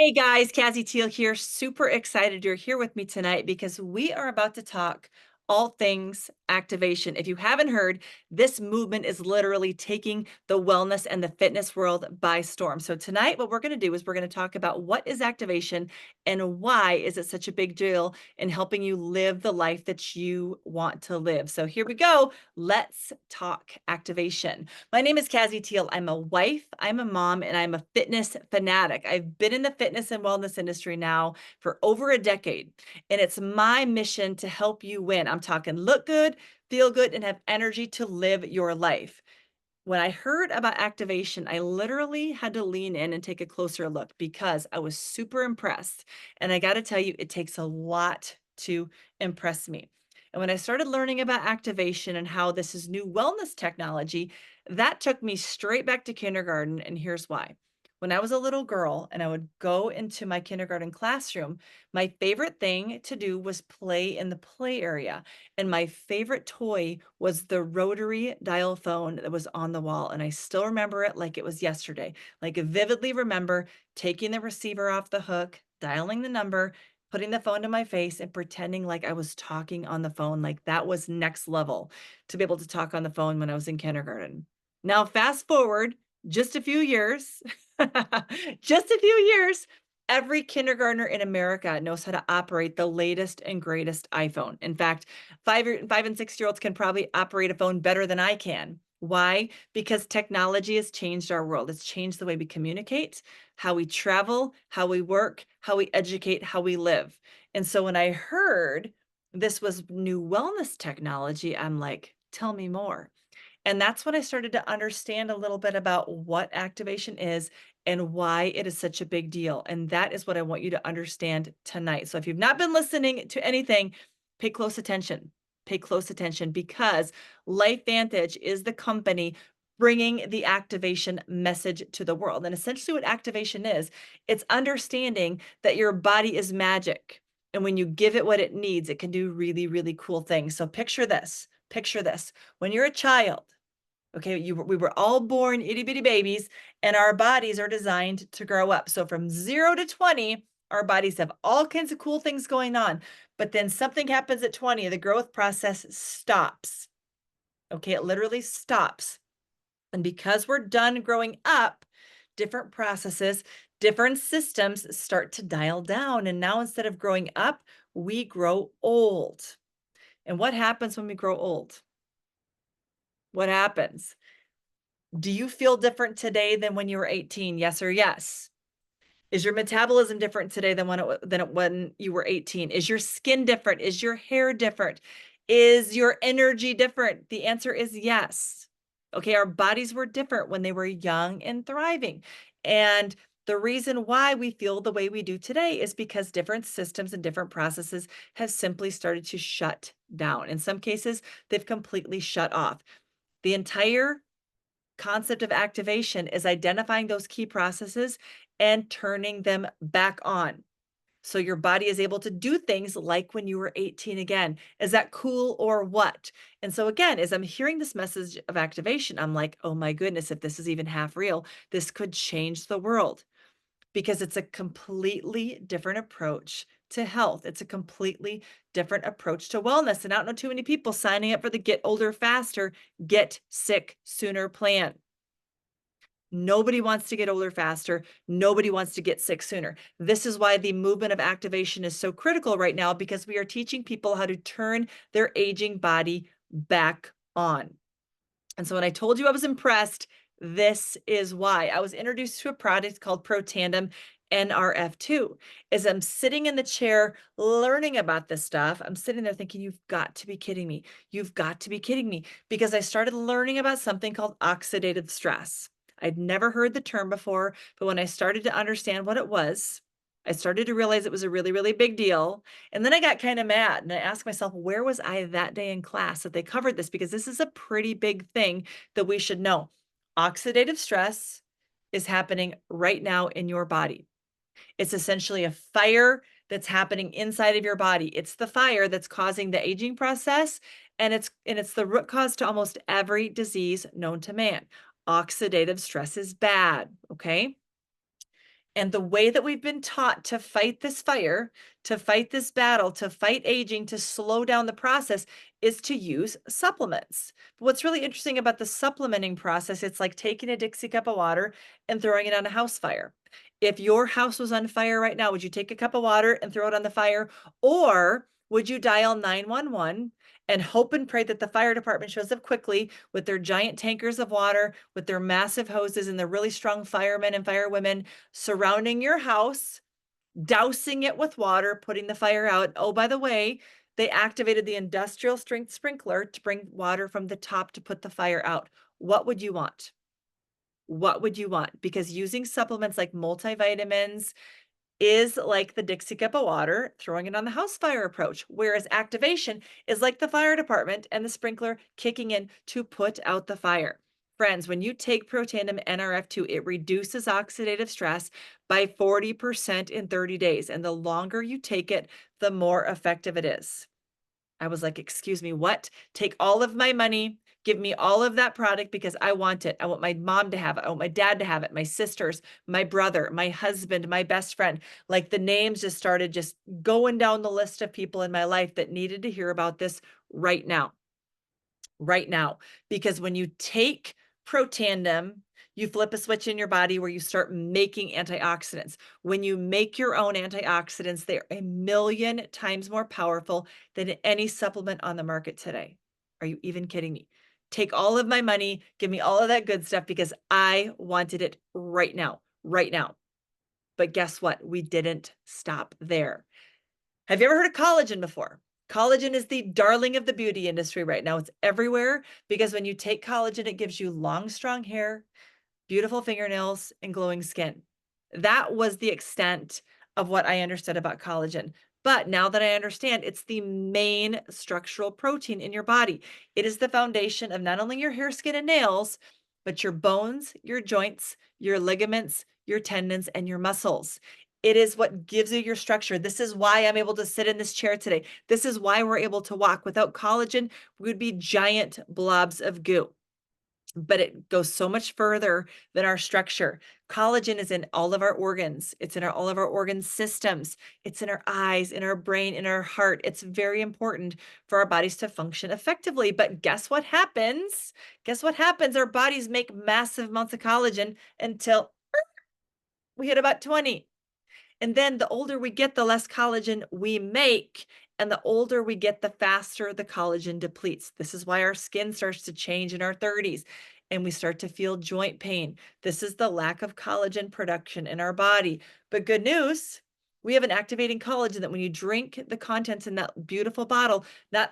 Hey guys, Kazzi Teel here. Super excited you're here with me tonight because we are about to talk all things activation. If you haven't heard, this movement is literally taking the wellness and the fitness world by storm. So tonight what we're going to do is we're going to talk about what is activation and why is it such a big deal in helping you live the life that you want to live. So here we go. Let's talk activation. My name is Kazzi Teel. I'm a wife, I'm a mom, and I'm a fitness fanatic. I've been in the fitness and wellness industry now for over a decade, and it's my mission to help you win. I'm talking look good, feel good, and have energy to live your life. When I heard about activation, I literally had to lean in and take a closer look because I was super impressed. And I got to tell you, it takes a lot to impress me. And when I started learning about activation and how this is new wellness technology, that took me straight back to kindergarten. And here's why. When I was a little girl and I would go into my kindergarten classroom, my favorite thing to do was play in the play area. And my favorite toy was the rotary dial phone that was on the wall. And I still remember it like it was yesterday. Like I vividly remember taking the receiver off the hook, dialing the number, putting the phone to my face, and pretending like I was talking on the phone. Like that was next level to be able to talk on the phone when I was in kindergarten. Now, fast forward just a few years, just a few years, every kindergartner in America knows how to operate the latest and greatest iPhone. In fact, 5 and 6 year olds can probably operate a phone better than I can. Why? Because technology has changed our world. It's changed the way we communicate, how we travel, how we work, how we educate, how we live. And so when I heard this was new wellness technology, I'm like, tell me more. And that's when I started to understand a little bit about what activation is and why it is such a big deal. And that is what I want you to understand tonight. So if you've not been listening to anything, pay close attention. Pay close attention because LifeVantage is the company bringing the activation message to the world. And essentially, what activation is, it's understanding that your body is magic. And when you give it what it needs, it can do really, really cool things. So picture this. Picture this. When you're a child, okay, we were all born itty bitty babies, and our bodies are designed to grow up. So from 0 to 20, our bodies have all kinds of cool things going on. But then something happens at 20, the growth process stops. Okay, it literally stops. And because we're done growing up, different processes, different systems start to dial down. And now instead of growing up, we grow old. And what happens when we grow old? What happens? Do you feel different today than when you were 18? Yes or yes? Is your metabolism different today than when you were 18? Is your skin different? Is your hair different? Is your energy different? The answer is yes. Okay, our bodies were different when they were young and thriving. And the reason why we feel the way we do today is because different systems and different processes have simply started to shut down. In some cases, they've completely shut off. The entire concept of activation is identifying those key processes and turning them back on. So your body is able to do things like when you were 18 again. Is that cool or what? And so again, as I'm hearing this message of activation, I'm like, oh my goodness, if this is even half real, this could change the world because it's a completely different approach to health. It's a completely different approach to wellness. And I don't know too many people signing up for the get older faster, get sick sooner plan. Nobody wants to get older faster. Nobody wants to get sick sooner. This is why the movement of activation is so critical right now because we are teaching people how to turn their aging body back on. And so when I told you I was impressed, this is why. I was introduced to a product called Pro Tandem NRF2. As I'm sitting in the chair learning about this stuff, I'm sitting there thinking, you've got to be kidding me. You've got to be kidding me. Because I started learning about something called oxidative stress. I'd never heard the term before, but when I started to understand what it was, I started to realize it was a really, really big deal. And then I got kind of mad and I asked myself, where was I that day in class that they covered this? Because this is a pretty big thing that we should know. Oxidative stress is happening right now in your body. It's essentially a fire that's happening inside of your body. It's the fire that's causing the aging process, and it's the root cause to almost every disease known to man. Oxidative stress is bad, okay? And the way that we've been taught to fight this fire, to fight this battle, to fight aging, to slow down the process is to use supplements. But what's really interesting about the supplementing process, it's like taking a Dixie cup of water and throwing it on a house fire. If your house was on fire right now, would you take a cup of water and throw it on the fire? Or would you dial 911 and hope and pray that the fire department shows up quickly with their giant tankers of water, with their massive hoses, and the really strong firemen and firewomen surrounding your house, dousing it with water, putting the fire out? Oh, by the way, they activated the industrial strength sprinkler to bring water from the top to put the fire out. What would you want? What would you want? Because using supplements like multivitamins is like the Dixie cup of water, throwing it on the house fire approach, whereas activation is like the fire department and the sprinkler kicking in to put out the fire. Friends, when you take Protandim NRF2, it reduces oxidative stress by 40% in 30 days. And the longer you take it, the more effective it is. I was like, "Excuse me, what? Take all of my money, give me all of that product because I want it. I want my mom to have it. I want my dad to have it, my sisters, my brother, my husband, my best friend." Like the names just started just going down the list of people in my life that needed to hear about this right now, right now. Because when you take Protandim, you flip a switch in your body where you start making antioxidants. When you make your own antioxidants, they're a million times more powerful than any supplement on the market today. Are you even kidding me? Take all of my money, give me all of that good stuff because I wanted it right now, right now. But guess what? We didn't stop there. Have you ever heard of collagen before? Collagen is the darling of the beauty industry right now. It's everywhere because when you take collagen, it gives you long, strong hair, beautiful fingernails, and glowing skin. That was the extent of what I understood about collagen. But now that I understand, it's the main structural protein in your body. It is the foundation of not only your hair, skin, and nails, but your bones, your joints, your ligaments, your tendons, and your muscles. It is what gives you your structure. This is why I'm able to sit in this chair today. This is why we're able to walk. Without collagen, we would be giant blobs of goo. But it goes so much further than our structure. Collagen is in all of our organs. It's in all of our organ systems. It's in our eyes, in our brain, in our heart. It's very important for our bodies to function effectively. But guess what happens? Guess what happens? Our bodies make massive amounts of collagen until we hit about 20. And then the older we get, the less collagen we make. And the older we get, the faster the collagen depletes. This is why our skin starts to change in our 30s and we start to feel joint pain. This is the lack of collagen production in our body. But good news, we have an activating collagen that when you drink the contents in that beautiful bottle, not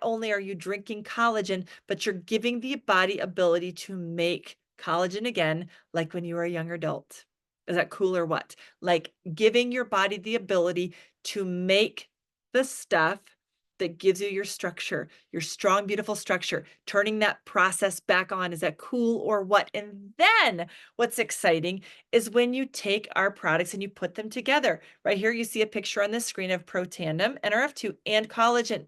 only are you drinking collagen, but you're giving the body ability to make collagen again, like when you were a young adult. Is that cool or what? Like giving your body the ability to make the stuff that gives you your structure, your strong, beautiful structure, turning that process back on. Is that cool or what? And then what's exciting is when you take our products and you put them together. Right here, you see a picture on the screen of Protandim, NRF2, and collagen.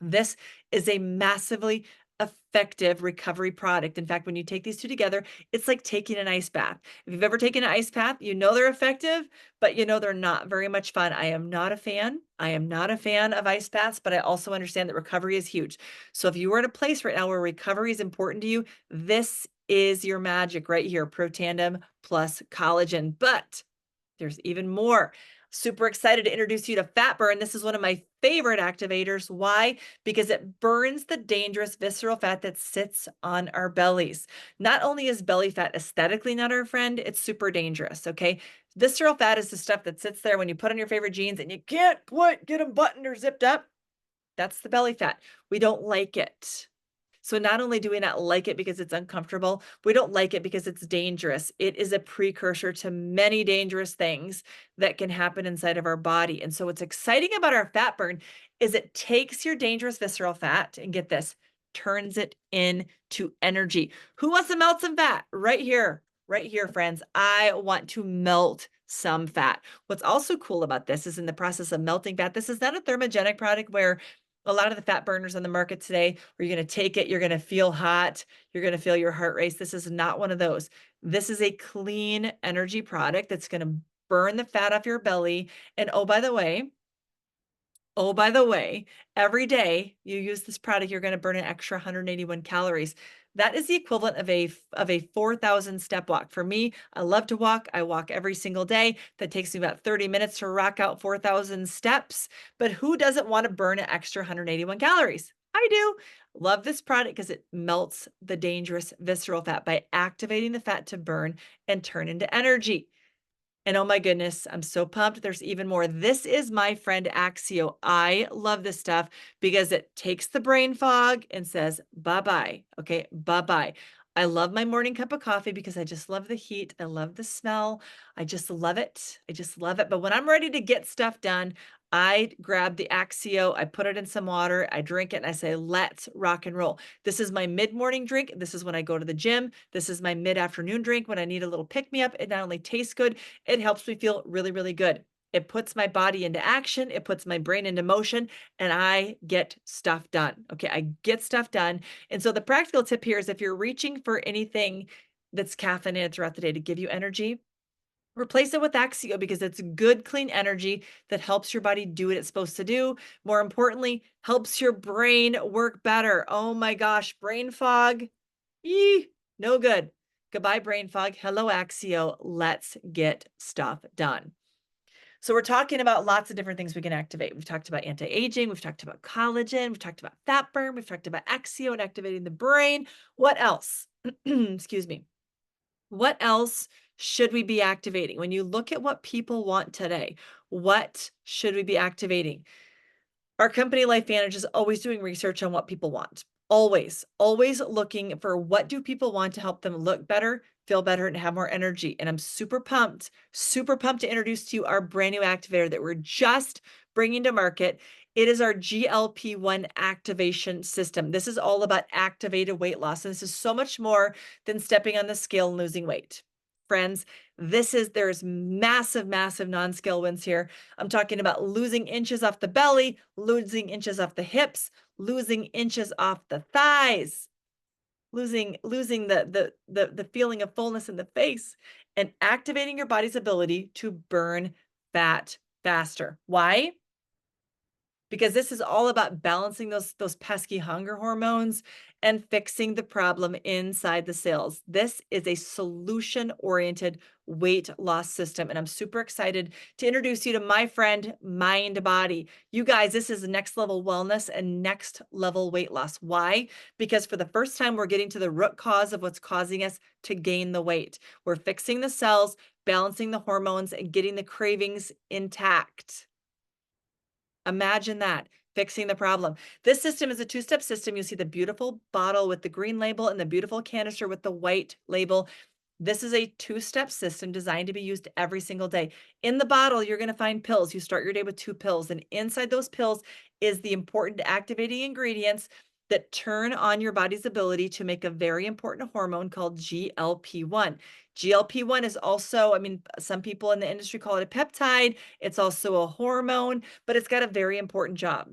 This is a massively effective recovery product. In fact, when you take these two together, it's like taking an ice bath. If you've ever taken an ice bath, you know they're effective, but you know they're not very much fun. I am not a fan. I am not a fan of ice baths, but I also understand that recovery is huge. So if you are in a place right now where recovery is important to you, this is your magic right here, Protandim plus collagen. But there's even more. Super excited to introduce you to fat burn. This is one of my favorite activators. Why? Because it burns the dangerous visceral fat that sits on our bellies. Not only is belly fat aesthetically not our friend, it's super dangerous, okay? Visceral fat is the stuff that sits there when you put on your favorite jeans and you can't quite get them buttoned or zipped up. That's the belly fat. We don't like it. So not only do we not like it because it's uncomfortable, we don't like it because it's dangerous. It is a precursor to many dangerous things that can happen inside of our body. And so what's exciting about our fat burn is it takes your dangerous visceral fat and get this, turns it into energy. Who wants to melt some fat? Right here, friends. I want to melt some fat. What's also cool about this is in the process of melting fat, this is not a thermogenic product where A lot of the fat burners on the market today, where you're gonna take it, you're gonna feel hot, you're gonna feel your heart race. This is not one of those. This is a clean energy product that's gonna burn the fat off your belly. And oh, by the way, every day you use this product, you're gonna burn an extra 181 calories. That is the equivalent of a 4,000 step walk. For me, I love to walk. I walk every single day. That takes me about 30 minutes to rock out 4,000 steps. But who doesn't want to burn an extra 181 calories? I do. Love this product because it melts the dangerous visceral fat by activating the fat to burn and turn into energy. And oh my goodness, I'm so pumped. There's even more. This is my friend Axio. I love this stuff because it takes the brain fog and says, bye bye. Okay, bye bye. I love my morning cup of coffee because I just love the heat. I love the smell. I just love it. I just love it. But when I'm ready to get stuff done, I grab the Axio, I put it in some water, I drink it, and I say, let's rock and roll. This is my mid-morning drink. This is when I go to the gym. This is my mid-afternoon drink when I need a little pick-me-up. It not only tastes good, it helps me feel really, really good. It puts my body into action, it puts my brain into motion, and I get stuff done. Okay, I get stuff done. And so the practical tip here is if you're reaching for anything that's caffeinated throughout the day to give you energy, replace it with Axio because it's good, clean energy that helps your body do what it's supposed to do. More importantly, helps your brain work better. Oh my gosh, brain fog. Yee, no good. Goodbye, brain fog. Hello, Axio. Let's get stuff done. So, we're talking about lots of different things we can activate. We've talked about anti aging, we've talked about collagen, we've talked about fat burn, we've talked about Axio and activating the brain. What else? Excuse me. What else should we be activating? When you look at what people want today, what should we be activating? Our company LifeVantage is always doing research on what people want. Always, always looking for what do people want to help them look better, feel better, and have more energy. And I'm super pumped to introduce to you our brand new activator that we're just bringing to market. It is our GLP-1 activation system. This is all about activated weight loss. And this is so much more than stepping on the scale and losing weight. Friends, there's massive, massive non-scale wins here. I'm talking about losing inches off the belly, losing inches off the hips, losing inches off the thighs, losing the feeling of fullness in the face, and activating your body's ability to burn fat faster. Why? Because this is all about balancing those pesky hunger hormones and fixing the problem inside the cells. This is a solution-oriented weight loss system, and I'm super excited to introduce you to my friend Mind Body. You guys, this is next level wellness and next level weight loss. Why? Because for the first time, we're getting to the root cause of what's causing us to gain the weight. We're fixing the cells, balancing the hormones, and getting the cravings intact. Imagine that, fixing the problem. This system is a two-step system. You see the beautiful bottle with the green label and the beautiful canister with the white label. This is a two-step system designed to be used every single day. In the bottle, you're going to find pills. You start your day with 2 pills, and inside those pills is the important activating ingredients that turn on your body's ability to make a very important hormone called GLP-1. GLP-1 is also, I mean, some people in the industry call it a peptide. It's also a hormone, but it's got a very important job.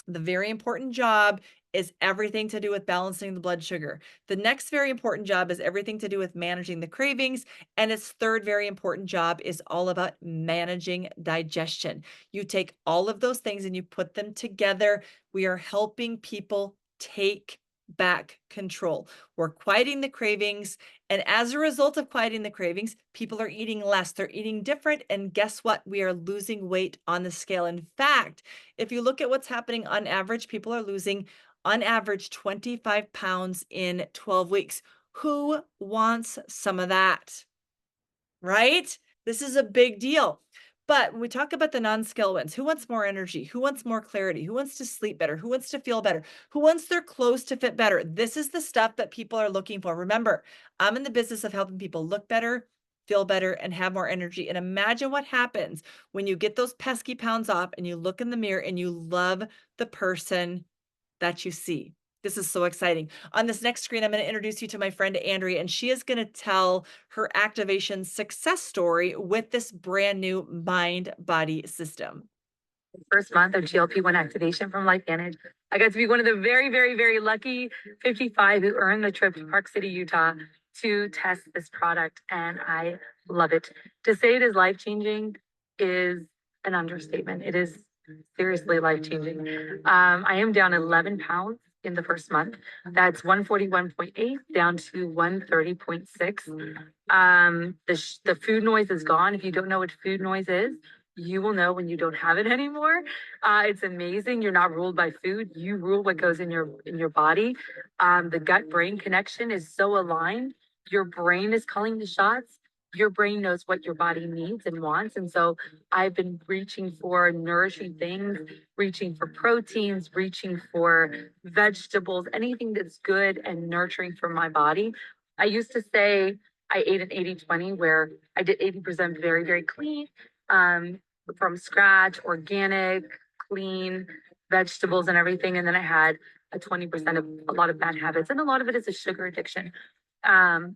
The very important job is everything to do with balancing the blood sugar. The next very important job is everything to do with managing the cravings. And its third very important job is all about managing digestion. You take all of those things and you put them together. We are helping people take back control. We're quieting the cravings. And as a result of quieting the cravings, people are eating less. They're eating different. And guess what? We are losing weight on the scale. In fact, if you look at what's happening on average, people are losing on average 25 pounds in 12 weeks. Who wants some of that? Right? This is a big deal. But when we talk about the non-scale wins, who wants more energy? Who wants more clarity? Who wants to sleep better? Who wants to feel better? Who wants their clothes to fit better? This is the stuff that people are looking for. Remember, I'm in the business of helping people look better, feel better, and have more energy. And imagine what happens when you get those pesky pounds off and you look in the mirror and you love the person that you see. This is so exciting. On this next screen, I'm going to introduce you to my friend Andrea, and she is going to tell her activation success story with this brand new mind body system. First month of GLP-1 activation from LifeVantage. I got to be one of the very, very, very lucky 55 who earned the trip to Park City, Utah to test this product. And I love it. To say it is life changing is an understatement. It is seriously life changing. I am down 11 pounds in the first month. That's 141.8 down to 130.6. The food noise is gone. If you don't know what food noise is, you will know when you don't have it anymore. It's amazing. You're not ruled by food. You rule what goes in your body. The gut brain connection is so aligned. Your brain is calling the shots. Your brain knows what your body needs and wants. And so I've been reaching for nourishing things, reaching for proteins, reaching for vegetables, anything that's good and nurturing for my body. I used to say I ate an 80-20 where I did 80% very, very clean, um, from scratch, organic, clean vegetables and everything. And then I had a 20% of a lot of bad habits. And a lot of it is a sugar addiction.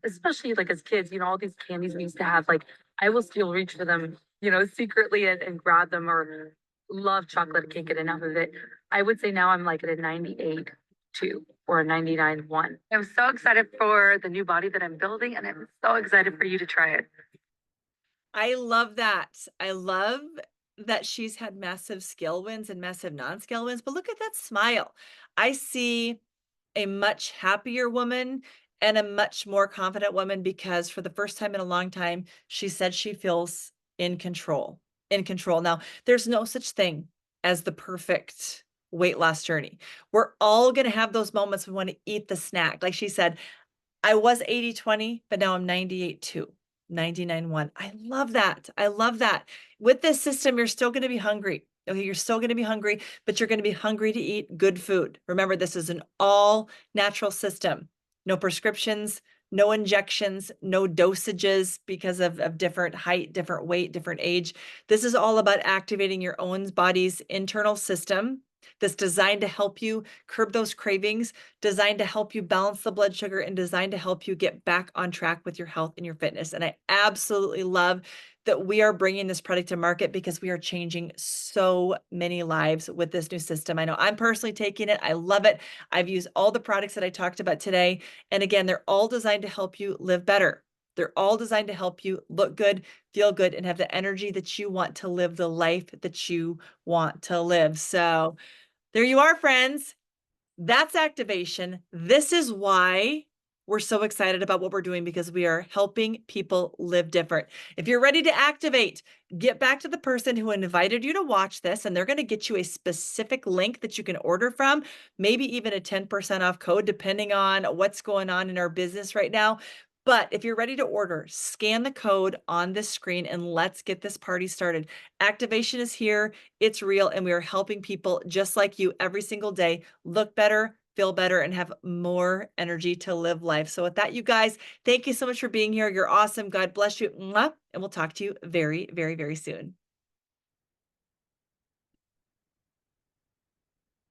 Especially like as kids, all these candies we used to have, like I will still reach for them, secretly and grab them, or love chocolate, can't get enough of it. I would say now I'm like at a 98 2 or a 99 1. I'm so excited for the new body that I'm building, and I'm so excited for you to try it. I love that. I love that she's had massive skill wins and massive non-skill wins, but look at that smile. I see a much happier woman and a much more confident woman because for the first time in a long time, she said she feels in control. In control. Now, there's no such thing as the perfect weight loss journey. We're all going to have those moments we want to eat the snack. Like she said, I was 80-20, but now I'm 98-2, 99-1. I love that. I love that. With this system, you're still gonna be hungry. Okay, you're still gonna be hungry, but you're gonna be hungry to eat good food. Remember, this is an all natural system. No prescriptions, no injections, no dosages because of different height, different weight, different age. This is all about activating your own body's internal system that's designed to help you curb those cravings, designed to help you balance the blood sugar, and designed to help you get back on track with your health and your fitness. And I absolutely love that we are bringing this product to market because we are changing so many lives with this new system. I know I'm personally taking it. I love it. I've used all the products that I talked about today. And again, they're all designed to help you live better. They're all designed to help you look good, feel good, and have the energy that you want to live the life that you want to live. So there you are, friends. That's activation. This is why we're so excited about what we're doing because we are helping people live different. If you're ready to activate, get back to the person who invited you to watch this, and they're going to get you a specific link that you can order from, maybe even a 10% off code, depending on what's going on in our business right now. But if you're ready to order, scan the code on this screen and let's get this party started. Activation is here, it's real, and we are helping people just like you every single day look better, feel better, and have more energy to live life. So with that, you guys, thank you so much for being here. You're awesome. God bless you. Mwah. And we'll talk to you very, very, very soon.